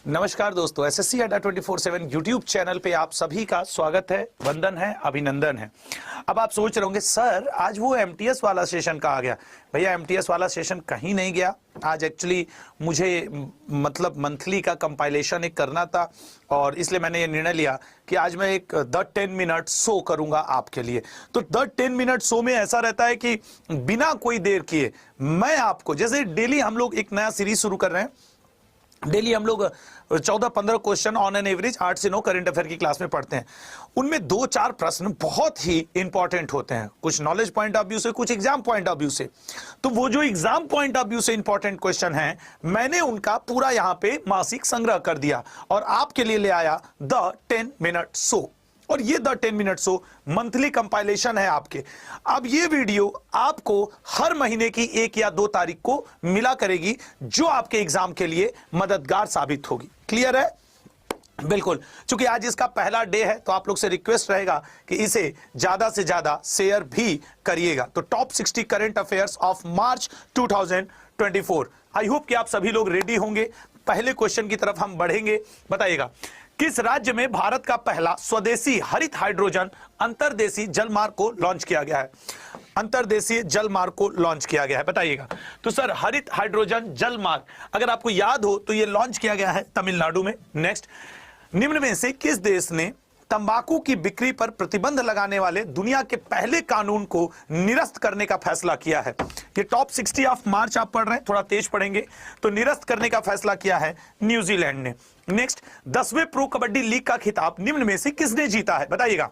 नमस्कार दोस्तों, एसएससी अड्डा 24/7 यूट्यूब चैनल पे आप सभी का स्वागत है, वंदन है, अभिनंदन है। अब आप सोच रहे होंगे सर आज वो एमटीएस वाला सेशन कहाँ गया। भैया एमटीएस वाला सेशन कहीं नहीं गया। आज एक्चुअली मुझे मतलब मंथली का कंपाइलेशन एक करना था और इसलिए मैंने ये निर्णय लिया कि आज मैं एक द 10 मिनट शो करूंगा आपके लिए। तो द 10 मिनट शो में ऐसा रहता है कि बिना कोई देर किए मैं आपको, जैसे डेली हम लोग एक नया सीरीज शुरू कर रहे हैं, डेली हम लोग 14-15 क्वेश्चन ऑन एन एवरेज 8 से 9 करंट अफेयर की क्लास में पढ़ते हैं। उनमें 2-4 प्रश्न बहुत ही इंपॉर्टेंट होते हैं, कुछ नॉलेज पॉइंट ऑफ व्यू से, कुछ एग्जाम पॉइंट ऑफ व्यू से। तो वो जो एग्जाम पॉइंट ऑफ व्यू से इंपॉर्टेंट क्वेश्चन हैं, मैंने उनका पूरा यहां पे मासिक संग्रह कर दिया और आपके लिए ले आया द 10 मिनट शो। और ये the 10 minute show monthly compilation है आपके। अब ये वीडियो आपको हर महीने की 1 या 2 तारीख को मिला करेगी, जो आपके एग्जाम के लिए मददगार साबित होगी। क्लियर है? बिल्कुल। चूंकि आज इसका पहला डे है तो आप लोग से रिक्वेस्ट रहेगा कि इसे ज्यादा से ज्यादा शेयर भी करिएगा। तो top 60 current affairs of March 2024। I hope कि आप सभी लोग रेडी होंगे। पहले क्वेश्चन की तरफ हम बढ़ेंगे। बताइएगा, किस राज्य में भारत का पहला स्वदेशी हरित हाइड्रोजन अंतर्देशीय जलमार्ग को लॉन्च किया गया है? अंतर्देशीय जलमार्ग को लॉन्च किया गया है, बताइएगा। तो सर हरित हाइड्रोजन जलमार्ग अगर आपको याद हो तो यह लॉन्च किया गया है तमिलनाडु में। नेक्स्ट, निम्न में से किस देश ने तंबाकू की बिक्री पर प्रतिबंध लगाने वाले दुनिया के पहले कानून को निरस्त करने का फैसला किया है? ये टॉप 60 ऑफ मार्च आप पढ़ रहे हैं, थोड़ा तेज पढ़ेंगे। तो निरस्त करने का फैसला किया है न्यूजीलैंड ने। नेक्स्ट, 10वें प्रो कबड्डी लीग का खिताब निम्न में से किसने जीता है? बताइएगा,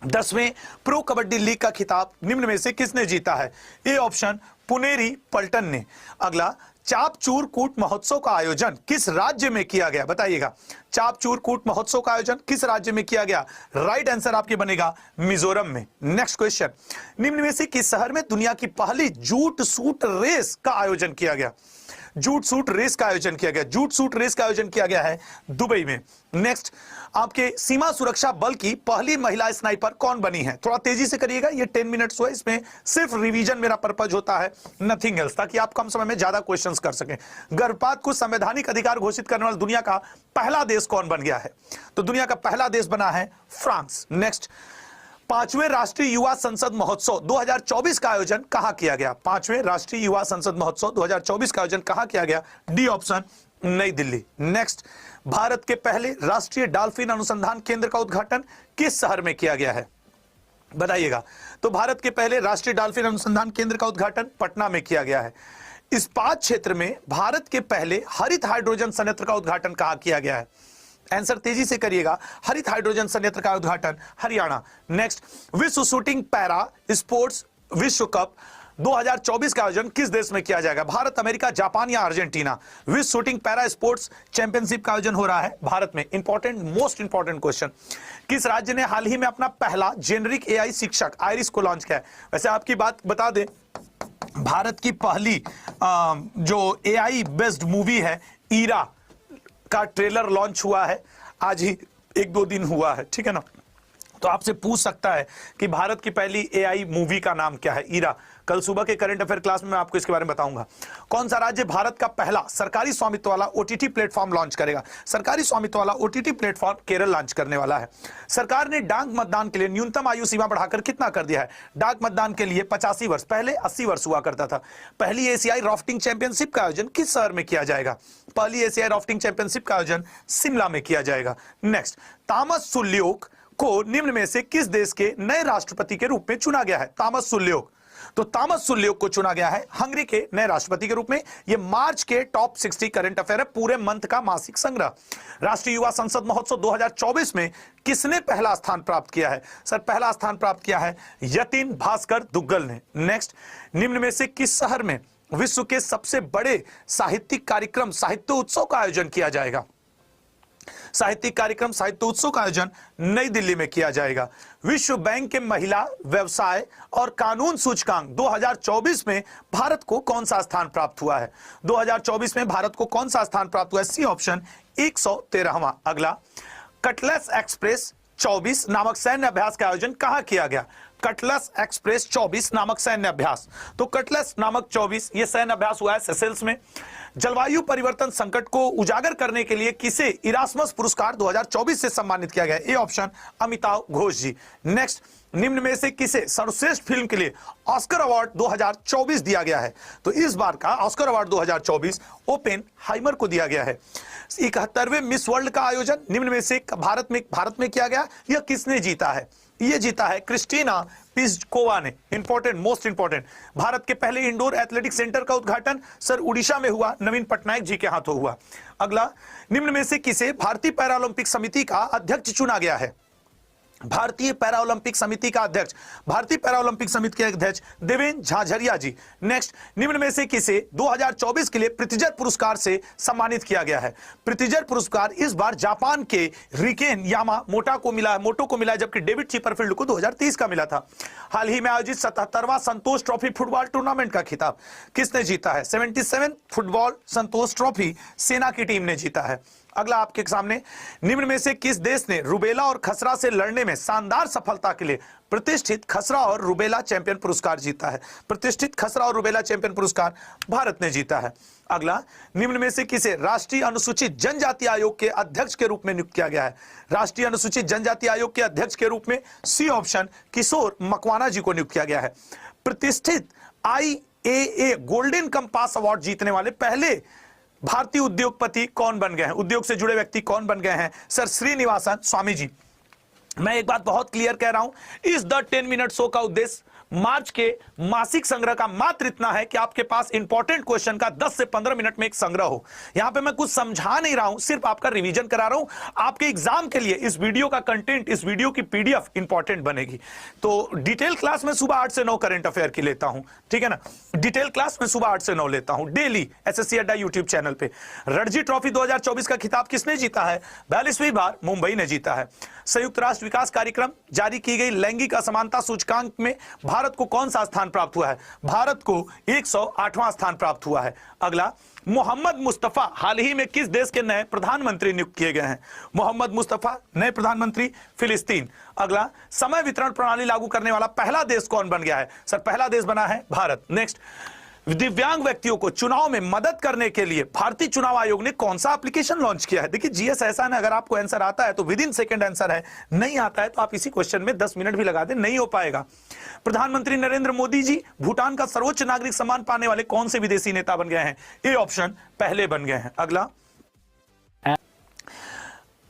10वें प्रो कबड्डी लीग का खिताब निम्न में से किसने जीता है? ए ऑप्शन पुनेरी पल्टन ने। अगला, चापचूर कूट महोत्सव का आयोजन किस राज्य में किया गया? बताइएगा, चापचूर कूट महोत्सव का आयोजन किस राज्य में किया गया? राइट आंसर आपके बनेगा मिजोरम में। नेक्स्ट क्वेश्चन, निम्न में से किस शहर में दुनिया की पहली जूट सूट रेस का आयोजन किया गया? जूट सूट रेस का आयोजन किया गया। जूट सूट रेस का आयोजन किया गया है दुबई में। नेक्स्ट, आपके सीमा सुरक्षा बल की पहली महिला स्नाइपर कौन बनी है? थोड़ा तेजी से करिएगा, ये 10 मिनट्स हुआ, इसमें सिर्फ रिवीजन मेरा पर्पज होता है, नथिंग एल्स, ताकि आप कम समय में ज्यादा क्वेश्चंस कर सकें। गर्भपात को संवैधानिक अधिकार घोषित करने वाला दुनिया का पहला देश कौन बन गया है? तो दुनिया का पहला देश बना है फ्रांस। नेक्स्ट, 5वें राष्ट्रीय युवा संसद महोत्सव 2024 का आयोजन कहां किया गया? 5वें राष्ट्रीय युवा संसद महोत्सव 2024 का आयोजन कहां किया गया? डी ऑप्शन, नई दिल्ली। नेक्स्ट, भारत के पहले राष्ट्रीय डॉल्फिन अनुसंधान केंद्र का उद्घाटन किस शहर में किया गया है? बताइएगा। तो भारत के पहले राष्ट्रीय डॉल्फिन अनुसंधान केंद्र का उद्घाटन पटना में किया गया है। इस्पात क्षेत्र में भारत के पहले हरित हाइड्रोजन संयंत्र का उद्घाटन कहां किया गया है? आंसर तेजी से करिएगा, हरित हाइड्रोजन संयंत्र का उद्घाटन हरियाणा। नेक्स्ट, विश्व शूटिंग पैरा स्पोर्ट्स विश्व कप 2024 का आयोजन किस देश में किया जाएगा? भारत, अमेरिका, जापान या अर्जेंटीना? विश्व शूटिंग पैरा स्पोर्ट्स चैंपियनशिप का आयोजन हो रहा है भारत में। इंपॉर्टेंट, मोस्ट इंपॉर्टेंट क्वेश्चन, किस राज्य ने हाल ही में अपना पहला जेनरिक एआई शिक्षक आयरिस को लॉन्च किया है? वैसे आपकी बात बता दें, भारत की पहली जो एआई बेस्ड मूवी है ईरा का ट्रेलर लॉन्च हुआ है, आज ही 1-2 दिन हुआ है, ठीक है ना। तो आपसे पूछ सकता है कि भारत की पहली एआई मूवी का नाम क्या है? ईरा। कल सुबह के करंट अफेयर क्लास में मैं आपको इसके बारे में बताऊंगा। कौन सा राज्य भारत का पहला सरकारी स्वामित्व वाला ओटीटी प्लेटफॉर्म लॉन्च करेगा? सरकारी स्वामित्व वाला ओटीटी प्लेटफॉर्म केरल लॉन्च करने वाला है। सरकार ने डाक मतदान के लिए न्यूनतम आयु सीमा बढ़ाकर कितना कर दिया है? डाक मतदान के लिए 85 वर्ष, पहले 80 वर्ष हुआ करता था। पहली एशियाई राफ्टिंग चैंपियनशिप का आयोजन किस शहर में किया जाएगा? पहली एशियाई राफ्टिंग चैंपियनशिप का आयोजन शिमला में किया जाएगा। नेक्स्ट, तामस सुल्योक को निम्न में से किस देश के नए राष्ट्रपति के रूप में चुना गया है? तामस सुल्योक। तो तामस सुल्योक को चुना गया है हंगरी के नए राष्ट्रपति के रूप में। यह मार्च के टॉप 60 करंट अफेयर है, पूरे मंथ का मासिक संग्रह। राष्ट्रीय युवा संसद महोत्सव 2024 में किसने पहला स्थान प्राप्त किया है? सर पहला स्थान प्राप्त किया है यतिन भास्कर दुग्गल ने। नेक्स्ट, निम्न में से किस शहर में विश्व के सबसे बड़े साहित्यिक कार्यक्रम साहित्य उत्सव का आयोजन किया जाएगा? साहित्यिक कार्यक्रम साहित्य उत्सव का आयोजन नई दिल्ली में किया जाएगा। विश्व बैंक के महिला व्यवसाय और कानून सूचकांक 2024 में भारत को कौन सा स्थान प्राप्त हुआ है? 2024 में भारत को कौन सा स्थान प्राप्त हुआ है? सी ऑप्शन, 113वां। अगला, कटलेस एक्सप्रेस 24 नामक सैन्य अभ्यास का आयोजन कहां किया गया? कटलस एक्सप्रेस 24 नामक सैन्य अभ्यास। तो कटलस नामक 24 ये सैन्य अभ्यास हुआ है सेशेल्स में। जलवायु परिवर्तन संकट को उजागर करने के लिए किसे इरास्मस पुरस्कार 2024 से सम्मानित किया गया है? A option Amitabh Ghosh ji. Next, निम्न में से किसे सर्वश्रेष्ठ फिल्म के लिए ऑस्कर अवार्ड 2024 दिया गया है? तो इस बार का ऑस्कर अवार्ड 2024 ओपेनहाइमर को दिया गया है। 71वें मिस वर्ल्ड का आयोजन निम्न में से भारत में किया गया। यह किसने जीता है? ये जीता है क्रिस्टीना पिस्कोवा ने। Important, most important. भारत के पहले इंडोर एथलेटिक सेंटर का उद्घाटन सर उड़ीसा में हुआ, नवीन पटनायक जी के हाथों हुआ। अगला, निम्न में से किसे भारतीय पैरालंपिक समिति का अध्यक्ष चुना गया है? भारतीय पैरालंपिक समिति का अध्यक्ष, भारतीय पैरालंपिक समिति के अध्यक्ष देवेंद्र झाझरिया जी। नेक्स्ट, निम्न में से किसे 2024 के लिए प्रितिजर पुरस्कार से सम्मानित किया गया है? प्रितिजर पुरस्कार इस बार जापान के रिकेन यामामोटो को मिला है, जबकि डेविड चिपरफील्ड को 2030 का मिला था। हाल ही में आयोजित 77वां संतोष ट्रॉफी फुटबॉल टूर्नामेंट का खिताब किसने जीता है? 77 फुटबॉल संतोष ट्रॉफी सेना की टीम ने जीता है। अगला आपके सामने, निम्न में से किस देश ने रुबेला और खसरा से लड़ने में शानदार सफलता के लिए प्रतिष्ठित खसरा और रुबेला चैंपियन पुरस्कार जीता है? प्रतिष्ठित खसरा और रुबेला चैंपियन पुरस्कार भारत ने जीता है। अगला, निम्न में से किसे राष्ट्रीय अनुसूचित जनजाति आयोग के अध्यक्ष के रूप में नियुक्त किया गया है? राष्ट्रीय अनुसूचित जनजाति आयोग के अध्यक्ष के रूप में सी ऑप्शन किशोर मकवाना जी को नियुक्त किया गया है। प्रतिष्ठित IAA गोल्डन कंपास अवार्ड जीतने वाले पहले भारतीय उद्योगपति कौन बन गए हैं? उद्योग से जुड़े व्यक्ति कौन बन गए हैं? सर श्रीनिवासन स्वामी जी। मैं एक बात बहुत क्लियर कह रहा हूं, इस द 10 मिनट शो का उद्देश्य मार्च के मासिक संग्रह का मात्र इतना है कि आपके पास इंपॉर्टेंट क्वेश्चन का 10 से 15 मिनट में एक संग्रह हो। यहां पे मैं कुछ समझा नहीं रहा हूं, सिर्फ आपका रिवीजन करा रहा हूं। आपके एग्जाम के लिए इस वीडियो का कंटेंट, इस वीडियो की PDF इंपॉर्टेंट बनेगी। तो डिटेल क्लास में सुबह 8 से 9 करंट अफेयर की लेता हूं, ठीक है ना। डिटेल क्लास में सुबह 8 से 9 लेता हूं डेली SSC अड्डा यूट्यूब चैनल पे। रणजी ट्रॉफी 2024 का खिताब किसने जीता है? 42वीं बार मुंबई ने जीता है। संयुक्त राष्ट्र विकास कार्यक्रम जारी की गई लैंगिक असमानता सूचकांक में भारत को कौन सा स्थान प्राप्त हुआ है? भारत को 108वां स्थान प्राप्त हुआ है। अगला, मोहम्मद मुस्तफा हाल ही में किस देश के नए प्रधानमंत्री नियुक्त किए गए हैं? मोहम्मद मुस्तफा नए प्रधानमंत्री फिलिस्तीन। अगला, समय वितरण प्रणाली लागू करने वाला पहला देश कौन बन गया है? सर पहला देश बना है भारत। नेक्स्ट, दिव्यांग व्यक्तियों को चुनाव में मदद करने के लिए भारतीय चुनाव आयोग ने कौन सा एप्लीकेशन लॉन्च किया है? देखिए GS ऐसा है, अगर आपको आंसर आता है तो विद इन सेकंड आंसर है, नहीं आता है तो आप इसी क्वेश्चन में 10 मिनट भी लगा दें, नहीं हो पाएगा। प्रधानमंत्री नरेंद्र मोदी जी भूटान का सर्वोच्च नागरिक सम्मान पाने वाले कौन से विदेशी नेता बन गए हैं? ए ऑप्शन पहले बन गए हैं। अगला,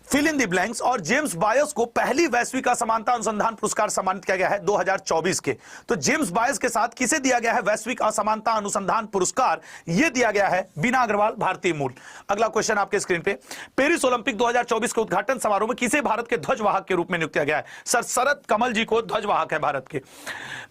फिल इन द ब्लैंक्स और जेम्स बायस को पहली वैश्विक असमानता अनुसंधान पुरस्कार सम्मानित किया गया है 2024 के। तो जेम्स बायस के साथ किसे दिया गया है वैश्विक असमानता अनुसंधान पुरस्कार? यह दिया गया है बीना अग्रवाल, भारतीय मूल। अगला क्वेश्चन आपके स्क्रीन पे, पेरिस ओलंपिक 2024 के उद्घाटन समारोह में किसे भारत के ध्वजवाहक के रूप में नियुक्त किया गया है? सर शरद कमल जी को ध्वजवाहक है भारत के।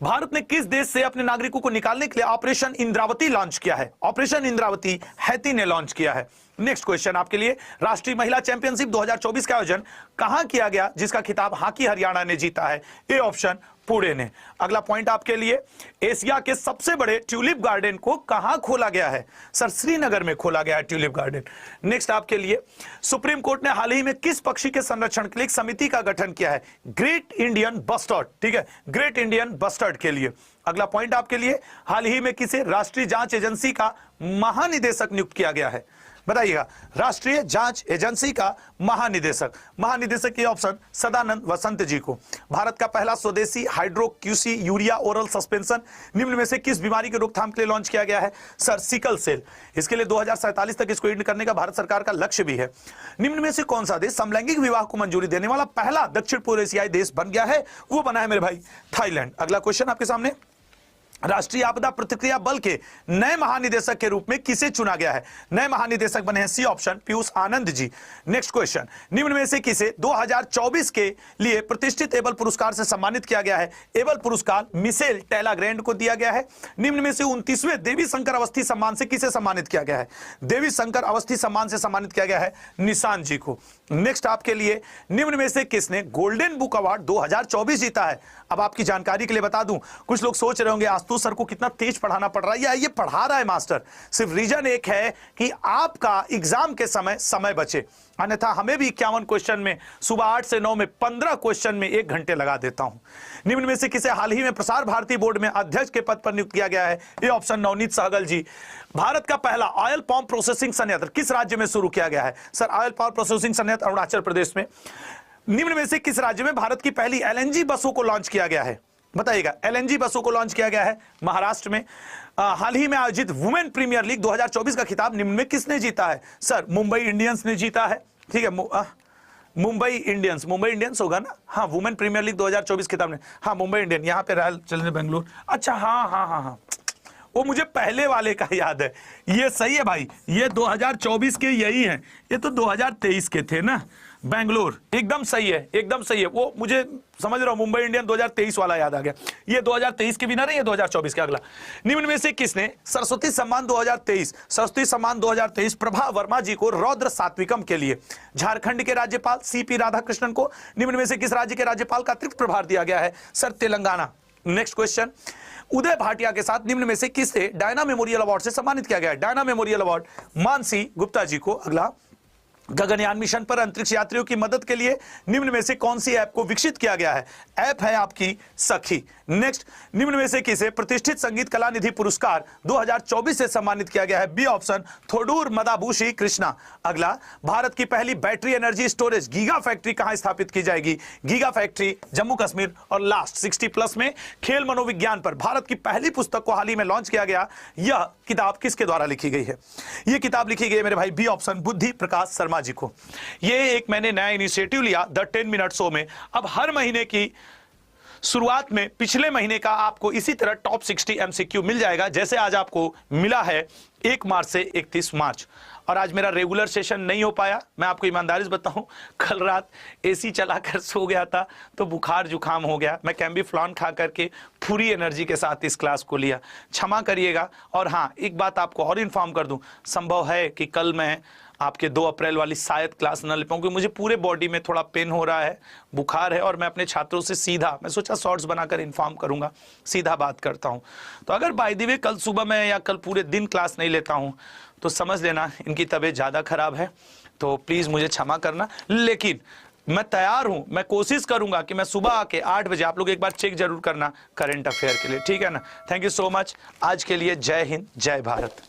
भारत ने किस देश से अपने नागरिकों को निकालने के लिए ऑपरेशन इंद्रावती लॉन्च किया है? ऑपरेशन इंद्रावती हैती ने लॉन्च किया है। नेक्स्ट क्वेश्चन आपके लिए, राष्ट्रीय महिला चैंपियनशिप 2024 का आयोजन कहां किया गया जिसका खिताब हॉकी हरियाणा ने जीता है? ए ऑप्शन पुणे ने। अगला पॉइंट आपके लिए, एशिया के सबसे बड़े ट्यूलिप गार्डन को कहां खोला गया है? सर श्रीनगर में खोला गया है ट्यूलिप गार्डन। नेक्स्ट आपके लिए, सुप्रीम कोर्ट ने हाल ही में किस पक्षी के संरक्षण के लिए एक समिति का गठन किया है? ग्रेट इंडियन बस्टर्ड, ठीक है, ग्रेट इंडियन बस्टर्ड के लिए। अगला पॉइंट आपके लिए, हाल ही में किसे राष्ट्रीय जांच एजेंसी का महानिदेशक नियुक्त किया गया है? बताइएगा, राष्ट्रीय जांच एजेंसी का महानिदेशक ये ऑप्शन सदानंद वसंत जी को। भारत का पहला स्वदेशी हाइड्रोक्यूसी यूरिया ओरल सस्पेंशन निम्न में से किस बीमारी की रोकथाम के लिए लॉन्च किया गया है? Sir sickle cell. इसके लिए 2047 तक इसको एंड करने का भारत सरकार का लक्ष्य भी है। निम्न में से कौन सा देश समलैंगिक विवाह को मंजूरी देने वाला पहला दक्षिण पूर्व एशियाई देश बन गया है? वो बना है मेरे भाई थाईलैंड। अगला क्वेश्चन आपके सामने, राष्ट्रीय आपदा प्रतिक्रिया बल के नए महानिदेशक के रूप में किसे चुना गया है? नए महानिदेशक बने हैं C option Piyush Anand ji. Next question, निम्न में से किसे 2024 के लिए प्रतिष्ठित एबल पुरस्कार से सम्मानित किया गया है? एबल पुरस्कार मिशेल टेलाग्रैंड को दिया गया है। निम्न में से 29वें देवी शंकर अवस्थी सम्मान से किसे सम्मानित किया गया है? देवी शंकर अवस्थी सम्मान से सम्मानित किया गया है निशांत जी को। नेक्स्ट आपके लिए, निम्न में से किसने गोल्डन बुक अवार्ड 2024 जीता है? अब आपकी जानकारी के लिए बता दूं, कुछ लोग सोच रहे होंगे श्रीवास्तव सर को कितना तेज पढ़ाना पड़ रहा है, या ये पढ़ा रहा है मास्टर, सिर्फ रीजन एक है कि आपका एग्जाम के समय बचे, अन्यथा हमें भी 51 क्वेश्चन में सुबह 8 से 9 में 15 क्वेश्चन में 1 घंटे लगा देता हूं। निम्न में से किसे हाल ही में प्रसार भारती बोर्ड में अध्यक्ष के पद पर नियुक्त किया गया है? ये ऑप्शन नवनीत सहगल जी। भारत का पहला ऑयल पाम प्रोसेसिंग संयंत्र किस राज्य में शुरू किया गया है? सर ऑयल पाम प्रोसेसिंग संयंत्र अरुणाचल प्रदेश में। निम्न में से किस राज्य में भारत की पहली एलएनजी बसों को लॉन्च किया गया है? बताइएगा। एलएनजी बसों को लॉन्च किया गया है महाराष्ट्र में। हाल ही में आयोजित वुमेन प्रीमियर लीग 2024 का खिताब निम्न में किसने जीता है? सर मुंबई इंडियंस ने जीता है। ठीक है, मुंबई इंडियंस होगा ना। हाँ, वुमेन प्रीमियर लीग 2024 खिताब ने, हाँ मुंबई इंडियन, यहाँ पे रॉयल चैलेंजर्स बेंगलुरु। अच्छा हाँ, वो मुझे पहले वाले का याद है। ये सही है भाई, ये 2024 के यही हैं, ये तो 2023 के थे ना, बेंगलोर। एकदम सही है, एकदम सही है। वो मुझे समझ रहा हूं, मुंबई इंडियन 2023 वाला याद आ गया। ये 2023 के भी ना, नहीं, ये 2024 के। अगला, निम्न में से किसने सरस्वती सम्मान 2023 प्रभा वर्मा जी को रौद्र सात्विकम के लिए? झारखंड के राज्यपाल सीपी राधाकृष्णन को। निम्न में से किस राज्य के राज्यपाल का अतिरिक्त प्रभार दिया गया है? सर तेलंगाना। नेक्स्ट क्वेश्चन, उदय भाटिया के साथ निम्न में से किसे डायना मेमोरियल अवार्ड से सम्मानित किया गया है? Diana Memorial Award Mansi Gupta ji को। अगला, गगनयान मिशन पर अंतरिक्ष यात्रियों की मदद के लिए निम्न में से कौन सी ऐप को विकसित किया गया है? ऐप है आपकी सखी। नेक्स्ट, निम्न में से किसे प्रतिष्ठित संगीत कला निधि पुरस्कार 2024 से सम्मानित किया गया है? B option Thodur Madabushi Krishna. अगला, भारत की पहली battery energy storage giga factory कहां स्थापित की जाएगी? Giga factory Jammu Kashmir. और लास्ट 60+ में खेल मनोविज्ञान पर भारत की पहली पुस्तक को हाल ही में लॉन्च किया गया, यह किताब किसके द्वारा लिखी गई है? यह किताब लिखी गई है मेरे भाई, बी ऑप्शन बुद्धि प्रकाश शर्मा जी को। ये एक मैंने नया इनिशिएटिव लिया द 10 मिनट शो में। अब हर महीने की शुरुआत में पिछले महीने का आपको इसी तरह टॉप 60 एमसीक्यू मिल जाएगा, जैसे आज आपको मिला है 1 मार्च से 31 मार्च। और आज मेरा रेगुलर सेशन नहीं हो पाया, मैं आपको ईमानदारी से बताऊं, कल रात एसी चलाकर सो गया था तो बुखार जुकाम हो गया। मैं कैम्बिफ्लॉन खा करके पूरी एनर्जी के साथ इस क्लास को लिया, क्षमा करिएगा। और हाँ, एक बात आपको और इन्फॉर्म कर दूं, संभव है कि कल मैं आपके 2 अप्रैल वाली शायद क्लास न ले पाऊँ, क्योंकि मुझे पूरे बॉडी में थोड़ा पेन हो रहा है, बुखार है, और मैं अपने छात्रों से सीधा, मैं सोचा शॉर्ट्स बनाकर इन्फॉर्म करूंगा, सीधा बात करता हूं। तो अगर बाय द वे कल सुबह मैं या कल पूरे दिन क्लास नहीं लेता हूं तो समझ लेना इनकी तबीयत ज़्यादा खराब है, तो प्लीज़ मुझे क्षमा करना। लेकिन मैं तैयार हूं, मैं कोशिश करूंगा कि मैं सुबह आके 8 बजे, आप लोग एक बार चेक जरूर करना करंट अफेयर के लिए, ठीक है ना। Thank you so much. आज के लिए जय हिंद, जय भारत।